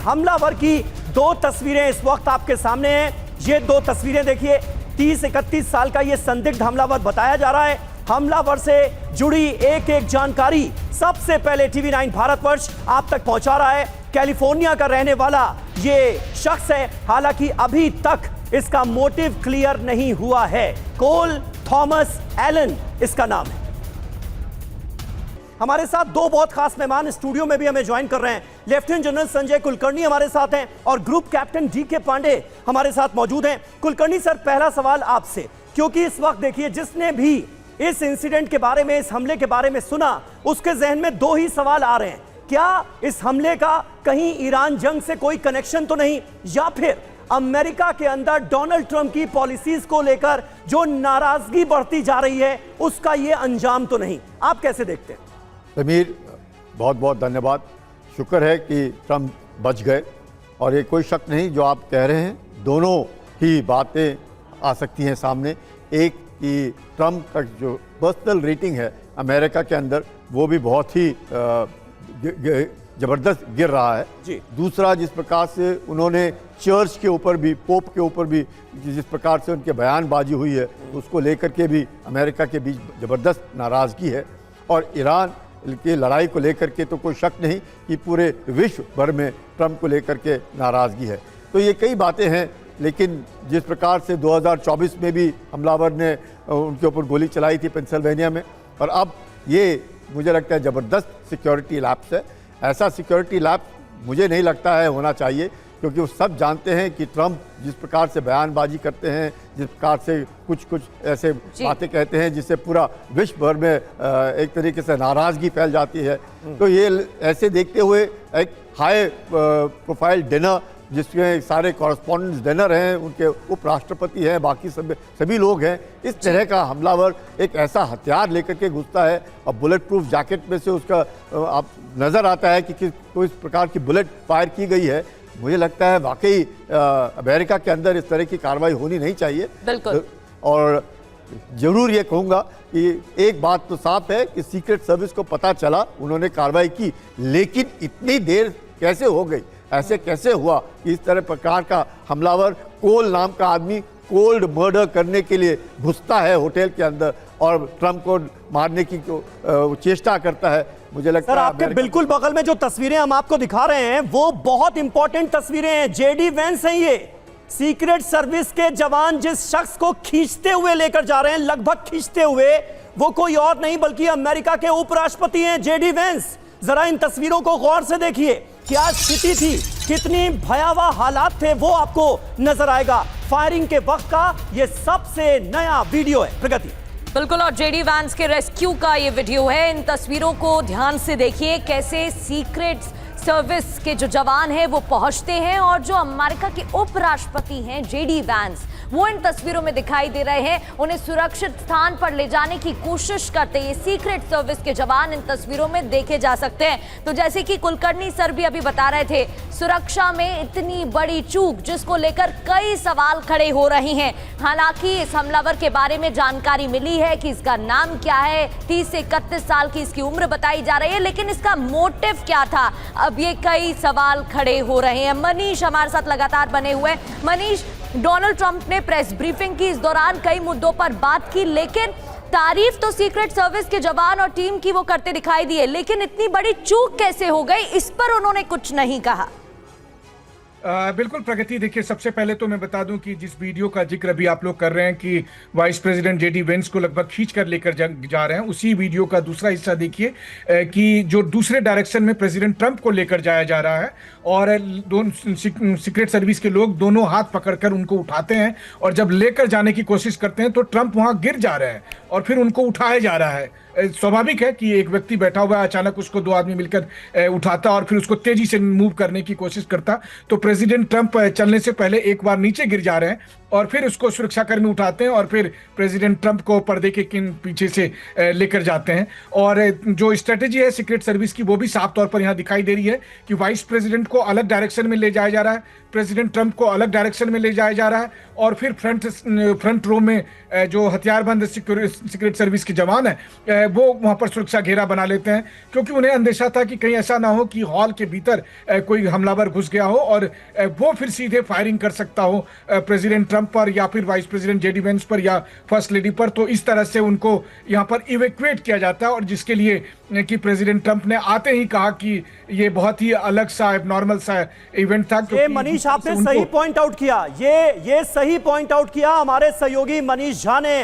हमलावर की दो तस्वीरें इस वक्त आपके सामने हैं। ये दो तस्वीरें देखिए, 30-31 साल का ये संदिग्ध हमलावर बताया जा रहा है। हमलावर से जुड़ी एक एक जानकारी सबसे पहले TV9 भारतवर्ष आप तक पहुंचा रहा है। कैलिफोर्निया का रहने वाला ये शख्स है, हालांकि अभी तक इसका मोटिव क्लियर नहीं हुआ है। कोल थॉमस एलन इसका नाम है। हमारे साथ दो बहुत खास मेहमान स्टूडियो में भी हमें ज्वाइन कर रहे हैं। लेफ्टिनेंट जनरल संजय कुलकर्णी हमारे साथ हैं और ग्रुप कैप्टन DK पांडे हमारे साथ मौजूद हैं। कुलकर्णी सर, पहला सवाल आपसे, क्योंकि इस वक्त देखिए जिसने भी इस इंसिडेंट के बारे में, इस हमले के बारे में सुना, उसके जहन में दो ही सवाल आ रहे हैं। क्या इस हमले का कहीं ईरान जंग से कोई कनेक्शन तो नहीं, या फिर अमेरिका के अंदर डोनाल्ड ट्रंप की पॉलिसीज को लेकर जो नाराजगी बढ़ती जा रही है उसका यह अंजाम तो नहीं? आप कैसे देखते हैं? समीर, बहुत बहुत धन्यवाद। शुक्र है कि ट्रंप बच गए और ये कोई शक नहीं जो आप कह रहे हैं, दोनों ही बातें आ सकती हैं सामने। एक कि ट्रंप का जो पर्सनल रेटिंग है अमेरिका के अंदर वो भी बहुत ही ज़बरदस्त गिर रहा है जी। दूसरा, जिस प्रकार से उन्होंने चर्च के ऊपर भी, पोप के ऊपर भी जिस प्रकार से उनके बयानबाजी हुई है, उसको लेकर के भी अमेरिका के बीच ज़बरदस्त नाराज़गी है। और ईरान की लड़ाई को लेकर के तो कोई शक नहीं कि पूरे विश्व भर में ट्रंप को लेकर के नाराज़गी है। तो ये कई बातें हैं, लेकिन जिस प्रकार से 2024 में भी हमलावर ने उनके ऊपर गोली चलाई थी पेंसिल्वेनिया में, और अब ये मुझे लगता है ज़बरदस्त सिक्योरिटी लैप्स है। ऐसा सिक्योरिटी लैप्स मुझे नहीं लगता है होना चाहिए, क्योंकि वो सब जानते हैं कि ट्रंप जिस प्रकार से बयानबाजी करते हैं, जिस प्रकार से कुछ ऐसे बातें कहते हैं जिससे पूरा विश्व भर में एक तरीके से नाराज़गी फैल जाती है। तो ये ऐसे देखते हुए एक हाई प्रोफाइल डिनर जिसमें सारे कॉरेस्पॉन्डेंट्स डिनर हैं, उनके उपराष्ट्रपति हैं, बाकी सभी लोग हैं, इस तरह का हमलावर एक ऐसा हथियार लेकर के घुसता है और बुलेट प्रूफ जैकेट में से उसका आप नज़र आता है कि किस प्रकार की बुलेट फायर की गई है। मुझे लगता है वाकई अमेरिका के अंदर इस तरह की कार्रवाई होनी नहीं चाहिए। बिल्कुल। और जरूर ये कहूँगा कि एक बात तो साफ है कि सीक्रेट सर्विस को पता चला, उन्होंने कार्रवाई की, लेकिन इतनी देर कैसे हो गई, ऐसे कैसे हुआ कि इस तरह प्रकार का हमलावर, कोल नाम का आदमी कोल्ड मर्डर करने के लिए घुसता है होटल के अंदर और ट्रंप को मारने की चेष्टा करता है। मुझे लगता है आपके बिल्कुल बगल में जो तस्वीरें हम आपको दिखा रहे हैं वो बहुत इंपॉर्टेंट तस्वीरें हैं। JD वेंस हैं ये, सीक्रेट सर्विस के जवान जिस शख्स को खींचते हुए लेकर जा रहे हैं, लगभग खींचते हुए, वो कोई और नहीं बल्कि अमेरिका के उपराष्ट्रपति हैं JD वेंस। जरा इन तस्वीरों को गौर से देखिए, क्या स्थिति थी, कितनी भयावह हालात थे, वो आपको नजर आएगा। फायरिंग के वक्त का ये सबसे नया वीडियो है। प्रगति। बिल्कुल, और JD वेंस के रेस्क्यू का ये वीडियो है। इन तस्वीरों को ध्यान से देखिए, कैसे सीक्रेट सर्विस के जो जवान हैं वो पहुंचते हैं और जो अमेरिका के उपराष्ट्रपति हैं JD वेंस, वो इन तस्वीरों में दिखाई दे रहे हैं। उन्हें सुरक्षित स्थान पर ले जाने की कोशिश करते ये सीक्रेट सर्विस के जवान इन तस्वीरों में देखे जा सकते हैं। तो जैसे कि कुलकर्णी सर भी अभी बता रहे थे, सुरक्षा में इतनी बड़ी चूक जिसको लेकर कई सवाल खड़े हो रहे हैं। हालांकि इस हमलावर के बारे में जानकारी मिली है कि इसका नाम क्या है, 30 से 31 साल की इसकी उम्र बताई जा रही है, लेकिन इसका मोटिव क्या था, अब ये कई सवाल खड़े हो रहे हैं। मनीष हमारे साथ लगातार बने हुए। मनीष, डोनाल्ड ट्रंप ने प्रेस ब्रीफिंग की, इस दौरान कई मुद्दों पर बात की, लेकिन तारीफ तो सीक्रेट सर्विस के जवान और टीम की वो करते दिखाई दिए, लेकिन इतनी बड़ी चूक कैसे हो गई, इस पर उन्होंने कुछ नहीं कहा। बिल्कुल प्रगति, देखिए सबसे पहले तो मैं बता दूं कि जिस वीडियो का जिक्र अभी आप लोग कर रहे हैं कि वाइस प्रेसिडेंट JD वेंस को लगभग खींच कर लेकर जा रहे हैं, उसी वीडियो का दूसरा हिस्सा देखिए कि जो दूसरे डायरेक्शन में प्रेसिडेंट ट्रंप को लेकर जाया जा रहा है और दोनों सीक्रेट सर्विस के लोग दोनों हाथ पकड़कर उनको उठाते हैं और जब लेकर जाने की कोशिश करते हैं तो ट्रंप वहां गिर जा रहे हैं और फिर उनको उठाया जा रहा है। स्वाभाविक है कि एक व्यक्ति बैठा हुआ है, अचानक उसको दो आदमी मिलकर उठाता और फिर उसको तेजी से मूव करने की कोशिश करता। तो प्रेसिडेंट ट्रंप चलने से पहले एक बार नीचे गिर जा रहे हैं और फिर उसको सुरक्षाकर्मी उठाते हैं और फिर प्रेसिडेंट ट्रंप को पर्दे के पीछे से लेकर जाते हैं। और जो स्ट्रेटेजी है सीक्रेट सर्विस की वो भी साफ तौर पर यहाँ दिखाई दे रही है कि वाइस प्रेसिडेंट को अलग डायरेक्शन में ले जाया जा रहा है, प्रेसिडेंट ट्रंप को अलग डायरेक्शन में ले जाया जा रहा है और फिर फ्रंट रो में जो हथियारबंद सीक्रेट सर्विस के जवान है वो वहां पर सुरक्षा घेरा बना लेते हैं, क्योंकि उन्हें अंदेशा था कि कहीं ऐसा ना हो कि हॉल के भीतर कोई हमलावर घुस गया हो और वो फिर सीधे फायरिंग कर सकता हो प्रेसिडेंट ट्रंप पर या फिर वाइस प्रेसिडेंट जेडी वेंस पर या फर्स्ट लेडी पर। तो इस तरह से उनको यहाँ पर इवैक्यूएट किया जाता है और जिसके लिए कि प्रेसिडेंट ट्रंप ने आते ही कहा कि ये बहुत ही अलग सा एबनॉर्मल सा इवेंट था। ये मनीष आपने सही पॉइंट आउट किया, ये सही पॉइंट आउट किया हमारे सहयोगी मनीष झा ने।